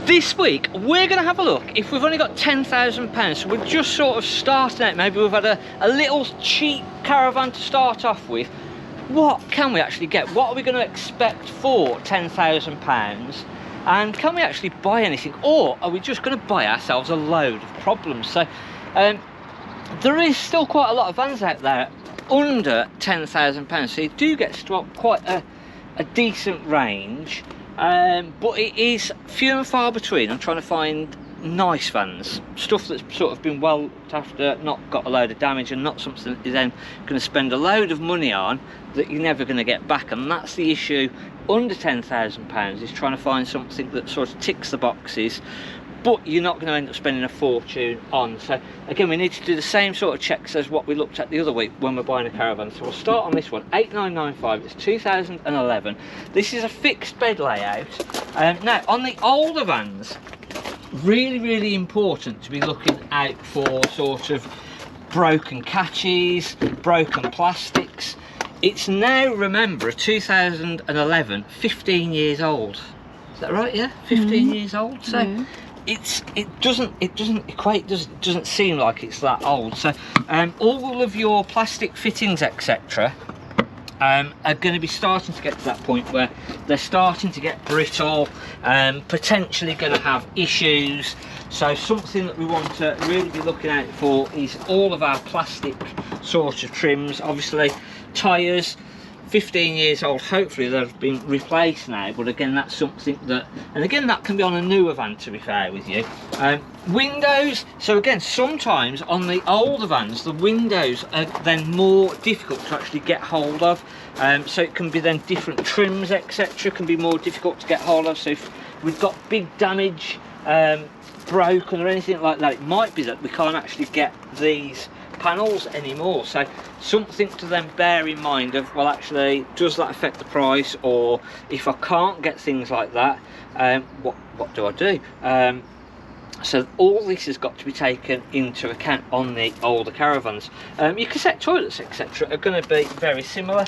This week we're going to have a look. If we've only got £10,000, so we're just sort of starting out, maybe we've had a little cheap caravan to start off with, what can we actually get? What are we going to expect for £10,000? And can we actually buy anything, or are we just going to buy ourselves a load of problems? So there is still quite a lot of vans out there under £10,000, so you do get quite a decent range, but it is few and far between. I'm trying to find nice vans, stuff that's sort of been well looked after, not got a load of damage, and not something that you're then going to spend a load of money on that you're never going to get back. And that's the issue under £10,000, is trying to find something that sort of ticks the boxes, but you're not going to end up spending a fortune on. So again, we need to do the same sort of checks as what we looked at the other week when we're buying a caravan. So we'll start on this one, 8995. It's 2011. This is a fixed bed layout. Now on the older vans, really important to be looking out for sort of broken catches, broken plastics. It's now, remember, a 2011, 15 years old. Is that right? Yeah, 15 years old. So it doesn't equate, doesn't seem like it's that old. So all of your plastic fittings, etc., are going to be starting to get to that point where they're starting to get brittle, potentially going to have issues. So something that we want to really be looking out for is all of our plastic sort of trims. Obviously tyres, 15 years old, hopefully they've been replaced now, but again, that's something that, and again, that can be on a newer van, to be fair with you. Windows, so again, sometimes on the older vans, the windows are then more difficult to actually get hold of, so it can be then different trims, etc., can be more difficult to get hold of. So if we've got big damage, broken or anything like that, it might be that we can't actually get these panels anymore. So something to then bear in mind of, well, actually, does that affect the price? Or if I can't get things like that, what do I do? So all this has got to be taken into account on the older caravans. Your cassette toilets, etc., are going to be very similar.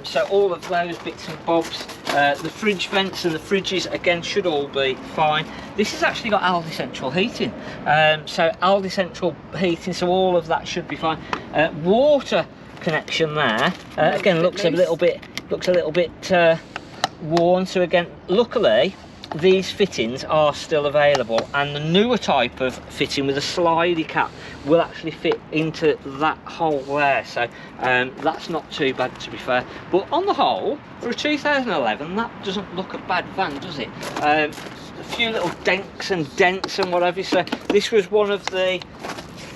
So all of those bits and bobs, the fridge vents and the fridges, again, should all be fine. This has actually got Aldi central heating, so Aldi central heating, so all of that should be fine. Water connection there, again, looks a little bit worn. So again, luckily, these fittings are still available, and the newer type of fitting with a slidey cap will actually fit into that hole there. So that's not too bad, to be fair. But on the whole, for a 2011, that doesn't look a bad van, does it? A few little dents and whatever. So this was one of the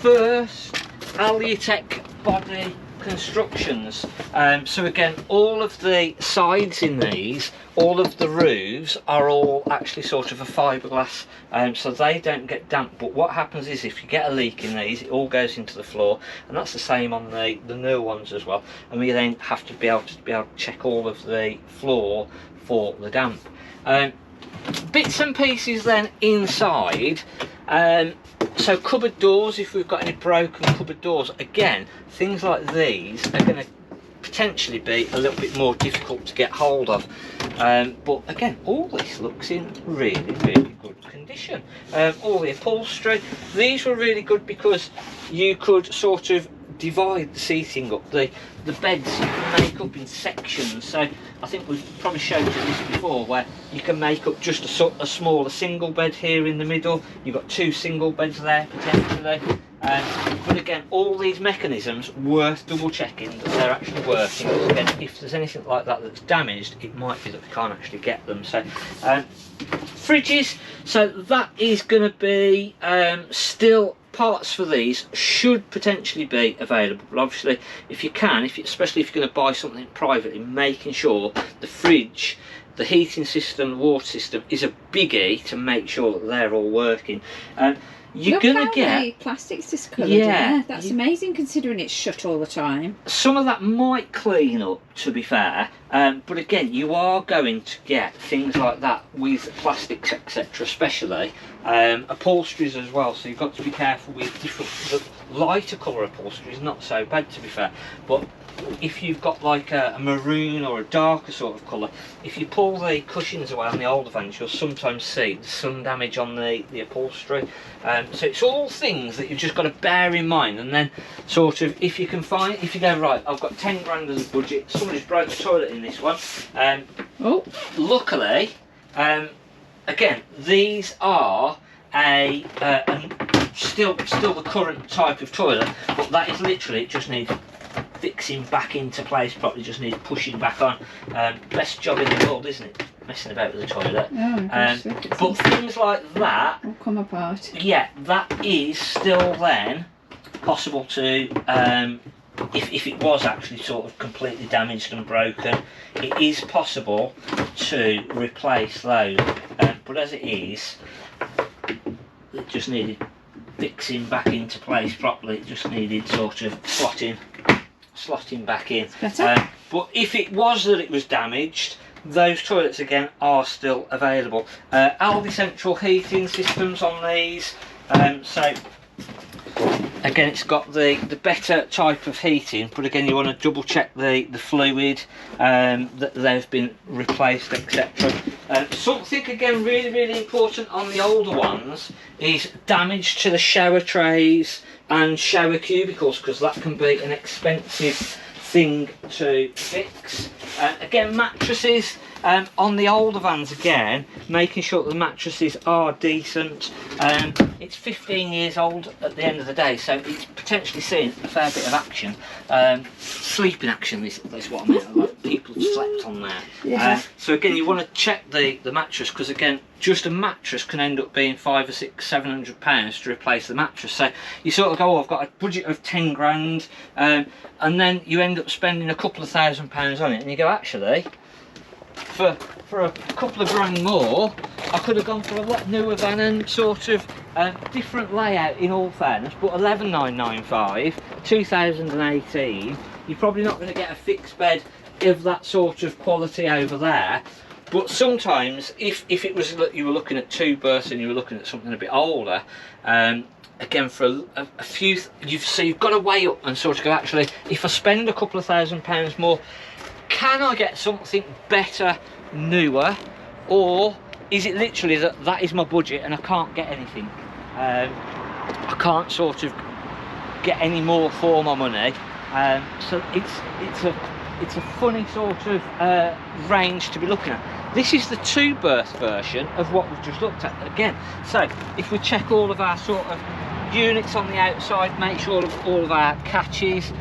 first Aliatech body constructions. So again, all of the sides in these, all of the roofs are all actually sort of a fiberglass, so they don't get damp. But what happens is, if you get a leak in these, it all goes into the floor, and that's the same on the newer ones as well. And we then have to be able to check all of the floor for the damp. Bits and pieces then inside. So cupboard doors, if we've got any broken cupboard doors, again, things like these are going to potentially be a little bit more difficult to get hold of. But again, all this looks in really good condition. All the upholstery, these were really good because you could sort of divide the seating up. The beds you can make up in sections. So I think we've probably showed you this before, where you can make up just a smaller single bed here in the middle. You've got two single beds there potentially. But again, all these mechanisms, worth double checking that they're actually working. Because again, if there's anything like that that's damaged, it might be that we can't actually get them. So fridges, so that is going to be still, parts for these should potentially be available, but obviously, if you can, especially if you're going to buy something privately, making sure the fridge, the heating system, the water system is a biggie to make sure that they're all working. You're going to get the plastic's discoloured. Yeah, that's amazing considering it's shut all the time. Some of that might clean up, to be fair, but again, you are going to get things like that with plastics, etc., especially upholsteries as well. So you've got to be careful with different. The lighter colour upholstery is not so bad, to be fair, but if you've got like a maroon or a darker sort of colour, if you pull the cushions away on the older vans, you'll sometimes see the sun damage on the upholstery. So it's all things that you've just got to bear in mind, and then sort of if you go, right, I've got 10 grand as a budget, somebody's broke the toilet in this one. Luckily, again, these are still the current type of toilet, but that is literally, it just needs fixing back into place properly, just needs pushing back on. Best job in the world, isn't it, messing about with the toilet? But things like that will come apart. Yeah, that is still then possible to, if it was actually sort of completely damaged and broken, it is possible to replace those. But as it is, it just needed fixing back into place properly. It just needed sort of slotting back in. But if it was that it was damaged, those toilets again are still available. Aldi central heating systems on these. So again, it's got the better type of heating, but again, you want to double check the fluid, that they've been replaced, etc. Something again really important on the older ones is damage to the shower trays and shower cubicles, because that can be an expensive thing to fix. Again, mattresses on the older vans, again making sure that the mattresses are decent. It's 15 years old at the end of the day, so it's potentially seen a fair bit of action. Sleeping action is what I mean. A lot of people slept on there. So again, you want to check the mattress, because again, just a mattress can end up being £500 or £600, £700 to replace the mattress. So you sort of go, oh, I've got a budget of 10 grand, and then you end up spending a couple of £1,000 on it, and you go, actually, for a couple of grand more, I could have gone for a lot newer van and sort of different layout in all fairness, but 11995, 2018, you're probably not going to get a fixed bed of that sort of quality over there. But sometimes, if it was that you were looking at 2 berths and you were looking at something a bit older, again, for a few, you've got to weigh up and sort of go, actually, if I spend a couple of £1,000 more, can I get something better, newer, or is it literally that is my budget and I can't get anything? I can't sort of get any more for my money. So it's a funny sort of range to be looking at. This is the 2-berth version of what we've just looked at again. So if we check all of our sort of units on the outside, make sure all of our catches,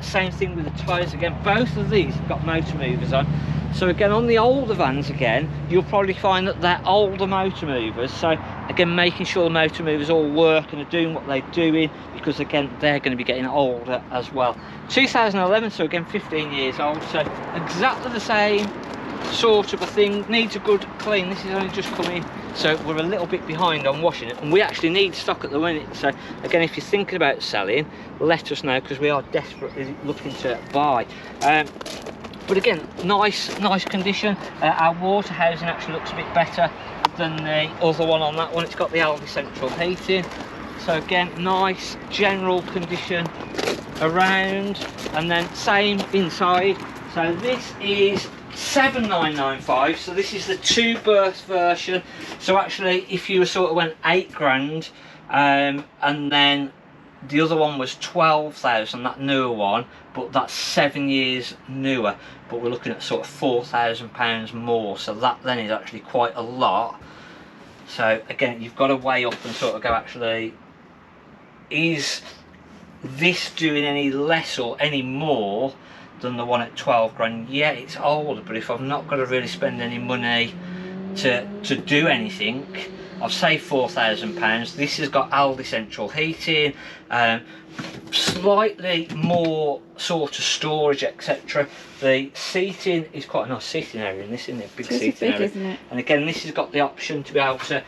same thing with the tyres. Again, both of these have got motor movers on. So again, on the older vans, again, you'll probably find that they're older motor movers. So again, making sure the motor movers all work and are doing what they're doing, because again, they're going to be getting older as well. 2011, so again, 15 years old. So exactly the same sort of a thing, needs a good clean. This is only just come in, so we're a little bit behind on washing it, and we actually need stock at the minute. So again, if you're thinking about selling, let us know, because we are desperately looking to buy. But again, nice condition. Our water housing actually looks a bit better than the other one on that one. It's got the Aldi central heating, so again, nice general condition around. And then same inside. So this is 7995, so this is the 2-berth version. So actually, if you sort of went 8 grand, and then the other one was 12,000, that newer one, but that's 7 years newer, but we're looking at sort of £4,000 more, so that then is actually quite a lot. So again, you've got to weigh up and sort of go, actually, is this doing any less or any more than the one at 12 grand? Yeah, it's older, but if I've not got to really spend any money to do anything, I've saved £4,000. This has got Aldi central heating, slightly more sort of storage, etc. The seating is quite a nice seating area in this, isn't it? Big seating area. Isn't it? And again, this has got the option to be able to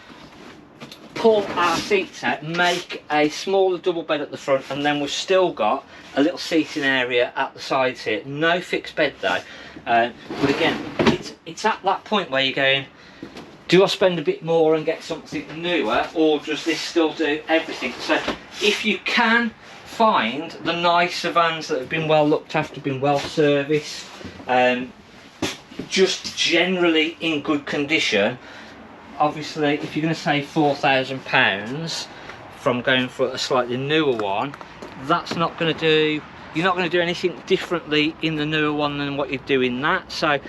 pull our seats out, make a smaller double bed at the front, and then we've still got a little seating area at the sides here. No fixed bed though, but again, it's at that point where you're going, do I spend a bit more and get something newer, or does this still do everything? So if you can find the nicer vans that have been well looked after, been well serviced, just generally in good condition. Obviously, if you're going to save £4,000 from going for a slightly newer one, that's not going to do, you're not going to do anything differently in the newer one than what you do in that. So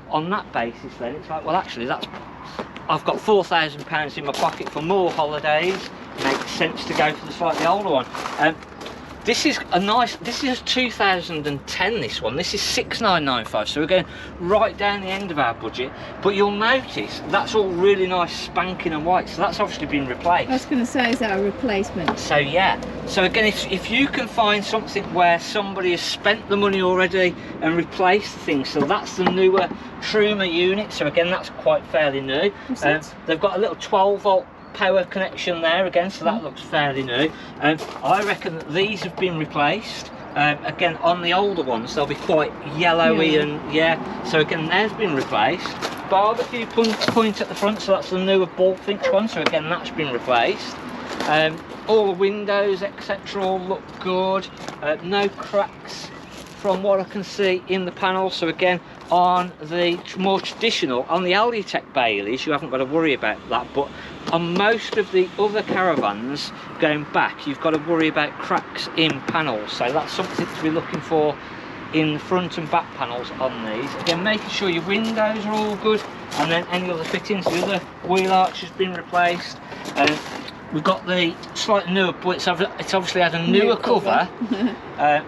on that basis then it's like, well actually that's, I've got £4,000 in my pocket for more holidays, makes sense to go for the slightly older one. This is a nice, this is 2010, this one, this is 6,995, so we're going right down the end of our budget, but you'll notice that's all really nice spanking and white, so that's obviously been replaced. I was going to say, is that a replacement? So yeah, so again, if you can find something where somebody has spent the money already and replaced the thing, so that's the newer Truma unit, so again that's quite fairly new. They've got a little 12-volt power connection there again, so that looks fairly new. I reckon that these have been replaced. Again, on the older ones they'll be quite yellowy and so again they've been replaced. Barbecue point at the front, so that's the newer Bullfinch one, so again that's been replaced. All the windows etc all look good, no cracks from what I can see in the panel. So again, on the more traditional, on the Alutech Baileys, you haven't got to worry about that, but on most of the other Caravans going back, you've got to worry about cracks in panels, so that's something to be looking for in the front and back panels on these. Again, making sure your windows are all good, and then any other fittings, the other wheel arch has been replaced. We've got the slightly newer, but it's obviously had a newer cover.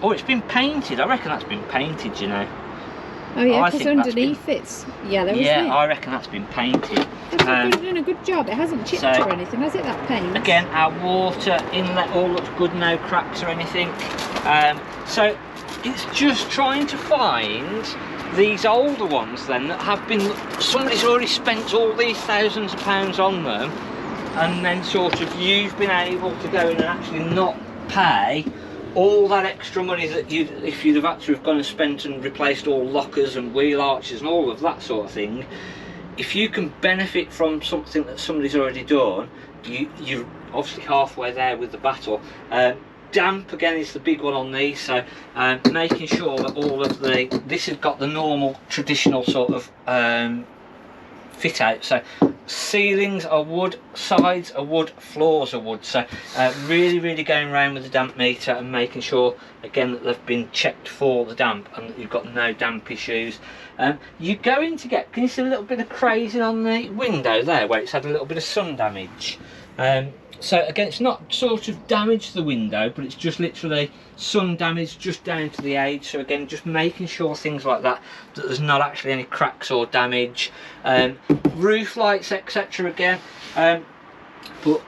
Oh, it's been painted. I reckon that's been painted, you know. Oh yeah, because underneath it's yellow, isn't it? Yeah, I reckon that's been painted. It's doing a good job. It hasn't chipped or anything, has it, that paint? Again, our water inlet all looks good, no cracks or anything. So it's just trying to find these older ones then that have been, somebody's already spent all these thousands of pounds on them, and then sort of you've been able to go in and actually not pay all that extra money that if you'd have had to have gone and spent and replaced all lockers and wheel arches and all of that sort of thing. If you can benefit from something that somebody's already done, you're obviously halfway there with the battle. Damp again is the big one on these, so making sure that all of this has got the normal traditional sort of fit out, so ceilings are wood, sides are wood, floors are wood, so really going around with the damp meter and making sure again that they've been checked for the damp and that you've got no damp issues. You're going to get, can you see a little bit of crazing on the window there where it's had a little bit of sun damage? So again, it's not sort of damaged the window, but it's just literally sun damage just down to the edge. So again, just making sure things like that there's not actually any cracks or damage. Roof lights etc again, but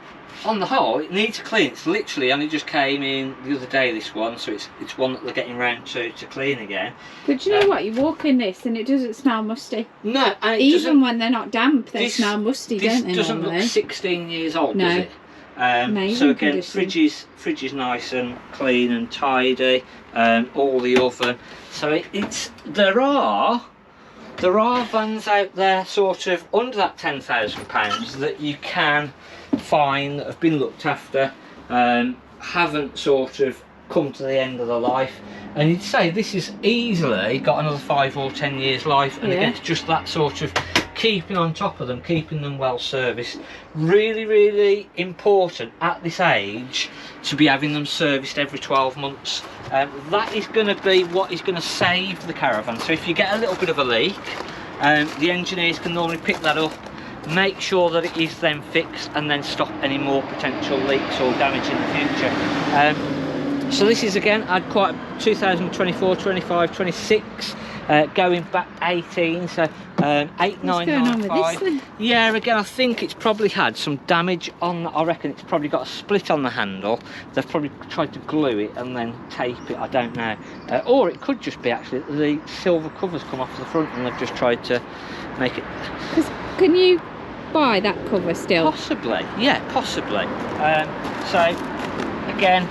on the whole it needs a clean. It's literally only just came in the other day, this one, so it's one that they're getting round to clean again. But you know what, you walk in this and it doesn't smell musty. No, and even when they're not damp they smell musty, don't they? This doesn't look 16 years old, no. Does it? So again, fridge is nice and clean and tidy. All the oven. So there are vans out there sort of under that £10,000 that you can find that have been looked after, haven't sort of come to the end of their life, and you'd say this has easily got another 5 or 10 years life. And again, it's just that sort of keeping on top of them, keeping them well serviced. Really important at this age to be having them serviced every 12 months. That is going to be what is going to save the Caravan. So if you get a little bit of a leak, the engineers can normally pick that up, make sure that it is then fixed, and then stop any more potential leaks or damage in the future. So this is again, I'd quite 2024, 25, 26, going back 18, so 8995. Yeah, again I think it's probably had some damage on, I reckon it's probably got a split on the handle. They've probably tried to glue it and then tape it, I don't know. Or it could just be actually the silver covers come off the front and they've just tried to make it. Can you buy that cover still? Possibly, yeah, possibly. So again,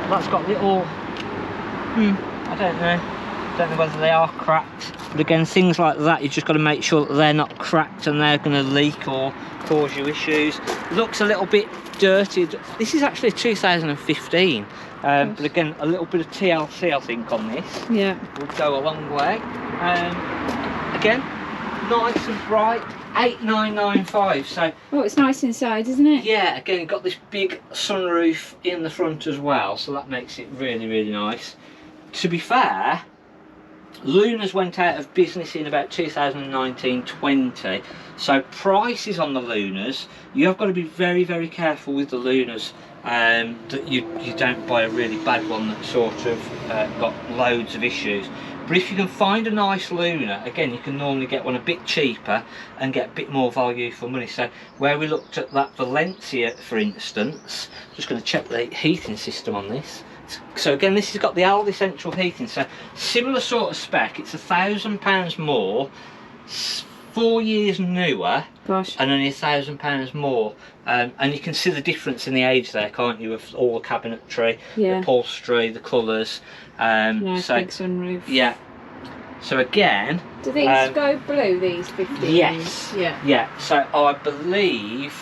that's got little, I don't know whether they are cracked, but again, things like that, you've just got to make sure that they're not cracked and they're going to leak or cause you issues. Looks a little bit dirty. This is actually 2015, but again, a little bit of TLC I think on this. Yeah. Would go a long way. Again, nice and bright. 8995. So. Oh, it's nice inside, isn't it? Yeah. Again, you've got this big sunroof in the front as well, so that makes it really, really nice. To be fair, Lunas went out of business in about 2019-20, so prices on the Lunas, you have got to be very, very careful with the Lunas, that you don't buy a really bad one that sort of got loads of issues. But if you can find a nice Luna, again, you can normally get one a bit cheaper and get a bit more value for money. So where we looked at that Valencia, for instance, just going to check the heating system on this. So again, this has got the Aldi central heating, so similar sort of spec. It's £1,000 more, 4 years newer. Gosh. And only £1,000 more. And you can see the difference in the age there, can't you, of all the cabinetry, the upholstery, the colours. Nice big sunroof. Yeah. So again, do these go blue, these 15s? Yes. Yeah. Yeah. So I believe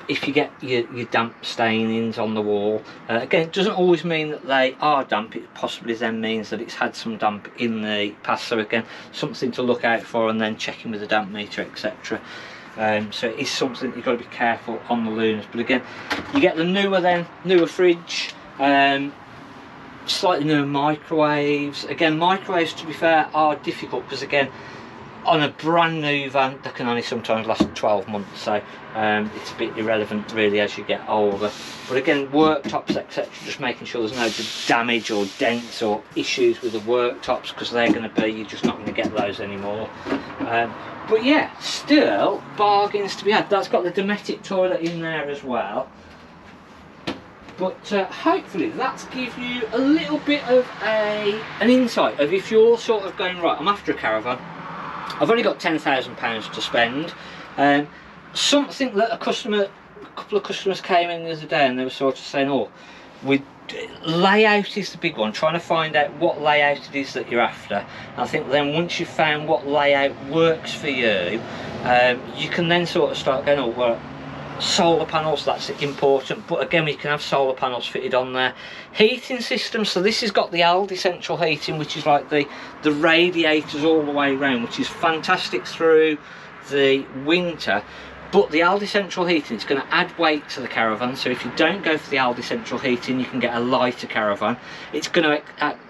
if you get your damp stainings on the wall, again, it doesn't always mean that they are damp. It possibly then means that it's had some damp in the past. So again, something to look out for, and then checking with the damp meter, etc. So it is something you've got to be careful on the Lunas. But again, you get the newer fridge, slightly newer microwaves. Again, microwaves, to be fair, are difficult because again, on a brand new van, they can only sometimes last 12 months, so it's a bit irrelevant really as you get older. But again, worktops, etc., just making sure there's no damage or dents or issues with the worktops, because they're going to be, you're just not going to get those anymore. But yeah, still bargains to be had. That's got the Dometic toilet in there as well. But hopefully that's give you a little bit of an insight of if you're sort of going, right, I'm after a caravan, I've only got £10,000 to spend. Something that a couple of customers came in the other day and they were sort of saying, oh, layout is the big one, trying to find out what layout it is that you're after. And I think then once you've found what layout works for you, you can then sort of start going, oh, well, solar panels, that's important. But again, we can have solar panels fitted on there. Heating system, so this has got the Aldi central heating, which is like the radiators all the way around, which is fantastic through the winter. But the Aldi central heating is going to add weight to the caravan, so if you don't go for the Aldi central heating, you can get a lighter caravan. It's going to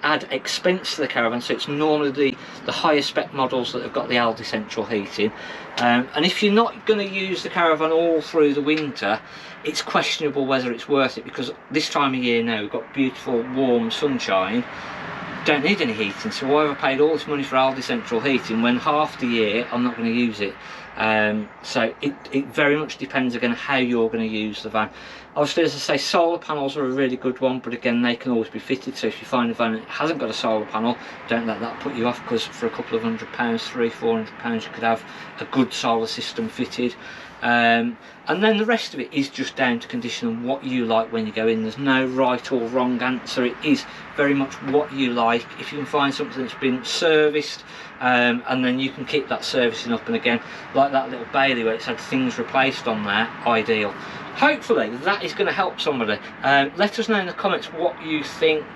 add expense to the caravan, so it's normally the higher spec models that have got the Aldi central heating. And if you're not going to use the caravan all through the winter, it's questionable whether it's worth it, because this time of year now we've got beautiful warm sunshine, don't need any heating, so why have I paid all this money for Aldi central heating when half the year I'm not going to use it? So it very much depends again how you're going to use the van. Obviously, as I say, solar panels are a really good one, but again, they can always be fitted, so if you find a van that hasn't got a solar panel, don't let that put you off, because for a couple of £100, £300-400, you could have a good solar system fitted. And then the rest of it is just down to condition and what you like when you go in. There's no right or wrong answer, it is very much what you like. If you can find something that's been serviced, and then you can keep that servicing up, and again, like that little Bailey where it's had things replaced on there, ideal. Hopefully that is going to help somebody. Let us know in the comments what you think.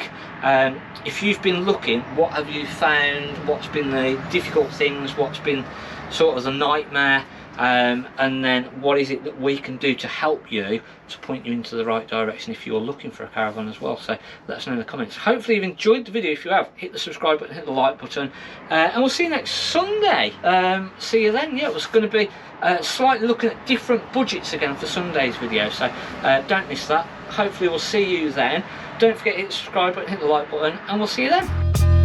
If you've been looking, what have you found, what's been the difficult things, what's been sort of the nightmare, and then what is it that we can do to help you, to point you into the right direction if you're looking for a caravan as well. So let us know in the comments. Hopefully you've enjoyed the video. If you have, hit the subscribe button, hit the like button, and we'll see you next Sunday. See you then. Yeah, it was going to be slightly looking at different budgets again for Sunday's video, so don't miss that. Hopefully we'll see you then. Don't forget to hit the subscribe button, hit the like button, and we'll see you then.